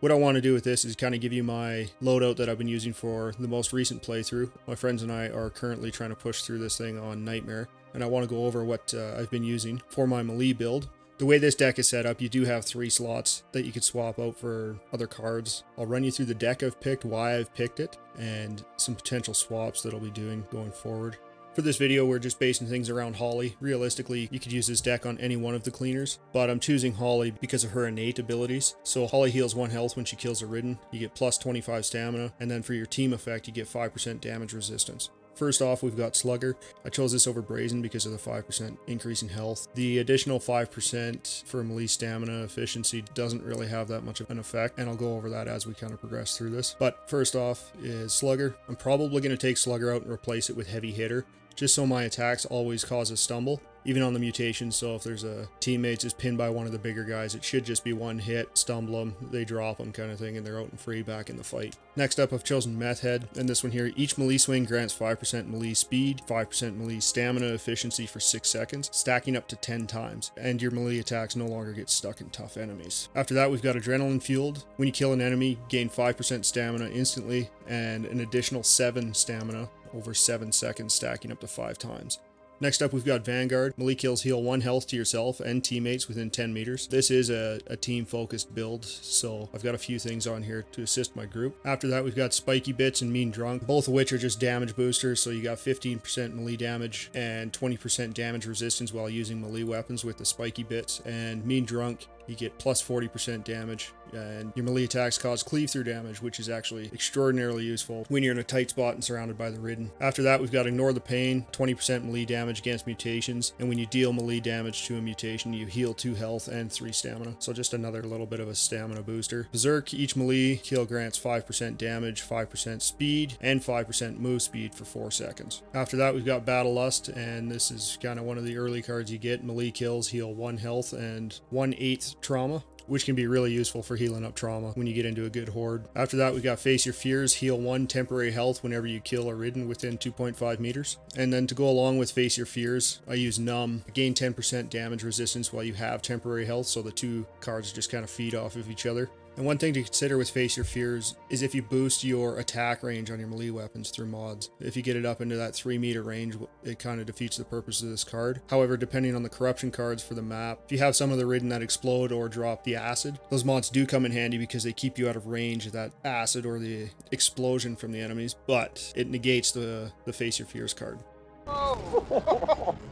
What I want to do with this is kind of give you my loadout that I've been using for the most recent playthrough. My friends and I are currently trying to push through this thing on Nightmare, and I want to go over what I've been using for my melee build. The way this deck is set up, you do have 3 slots that you could swap out for other cards. I'll run you through the deck I've picked, why I've picked it, and some potential swaps that I'll be doing going forward. For this video, we're just basing things around Holly. Realistically, you could use this deck on any one of the cleaners, but I'm choosing Holly because of her innate abilities. So Holly heals 1 health when she kills a Ridden, you get plus 25 stamina, and then for your team effect, you get 5% damage resistance. First off, we've got Slugger. I chose this over Brazen because of the 5% increase in health. The additional 5% for melee stamina efficiency doesn't really have that much of an effect, and I'll go over that as we kind of progress through this. But first off is Slugger. I'm probably going to take Slugger out and replace it with Heavy Hitter, just so my attacks always cause a stumble, even on the mutation. So if there's a teammate just pinned by one of the bigger guys, it should just be one hit, stumble them, they drop them kind of thing, and they're out and free back in the fight. Next up, I've chosen Meth Head, and this one here, each melee swing grants 5% melee speed, 5% melee stamina efficiency for 6 seconds, stacking up to 10 times, and your melee attacks no longer get stuck in tough enemies. After that, we've got Adrenaline Fueled. When you kill an enemy, gain 5% stamina instantly, and an additional 7 stamina over 7 seconds, stacking up to 5 times. Next up, we've got Vanguard. Melee kills heal 1 health to yourself and teammates within 10 meters. This is a team-focused build, so I've got a few things on here to assist my group. After that, we've got Spiky Bits and Mean Drunk, both of which are just damage boosters, so you got 15% melee damage and 20% damage resistance while using melee weapons with the Spiky Bits. And Mean Drunk, you get plus 40% damage, and your melee attacks cause cleave-through damage, which is actually extraordinarily useful when you're in a tight spot and surrounded by the Ridden. After that, we've got Ignore the Pain, 20% melee damage against mutations, and when you deal melee damage to a mutation, you heal 2 health and 3 stamina, so just another little bit of a stamina booster. Berserk, each melee kill grants 5% damage, 5% speed, and 5% move speed for 4 seconds. After that, we've got Battle Lust, and this is kind of one of the early cards you get. Melee kills heal 1 health and 1/8 trauma, which can be really useful for healing up trauma when you get into a good horde. After that, we got Face Your Fears, heal 1 temporary health whenever you kill a Ridden within 2.5 meters. And then to go along with Face Your Fears, I use Numb, gain 10% damage resistance while you have temporary health, so the 2 cards just kind of feed off of each other. And one thing to consider with Face Your Fears is if you boost your attack range on your melee weapons through mods. If you get it up into that 3 meter range, it kind of defeats the purpose of this card. However, depending on the corruption cards for the map, if you have some of the Ridden that explode or drop the acid, those mods do come in handy because they keep you out of range of that acid or the explosion from the enemies, but it negates the Face Your Fears card. Wow.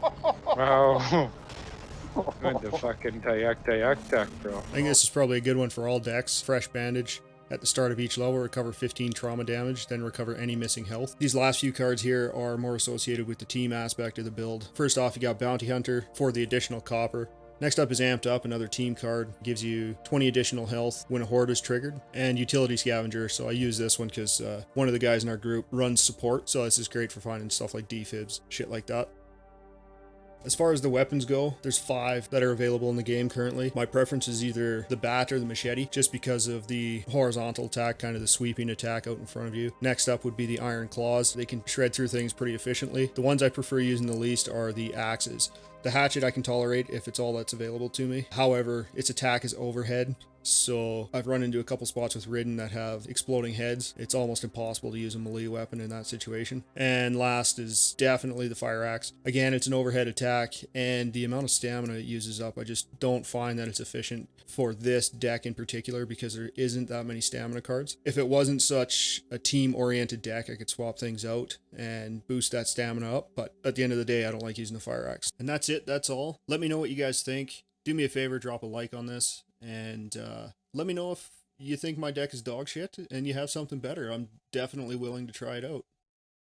With the fucking tayak, bro. I think this is probably a good one for all decks. Fresh Bandage. At the start of each level, recover 15 trauma damage, then recover any missing health. These last few cards here are more associated with the team aspect of the build. First off, you got Bounty Hunter for the additional copper. Next up is Amped Up, another team card. Gives you 20 additional health when a horde is triggered. And Utility Scavenger, so I use this one because one of the guys in our group runs support, so this is great for finding stuff like defibs, shit like that. As far as the weapons go, there's 5 that are available in the game currently. My preference is either the bat or the machete, just because of the horizontal attack, kind of the sweeping attack out in front of you. Next up would be the iron claws. They can shred through things pretty efficiently. The ones I prefer using the least are the axes. The hatchet I can tolerate if it's all that's available to me. However, its attack is overhead, so I've run into a couple spots with Ridden that have exploding heads. It's almost impossible to use a melee weapon in that situation. And last is definitely the fire axe. Again, it's an overhead attack, and the amount of stamina it uses up, I just don't find that it's efficient for this deck in particular because there isn't that many stamina cards. If it wasn't such a team-oriented deck, I could swap things out and boost that stamina up, but at the end of the day, I don't like using the fire axe. And that's it, that's all. Let me know what you guys think. Do me a favor, drop a like on this, and let me know if you think my deck is dog shit and you have something better. I'm definitely willing to try it out.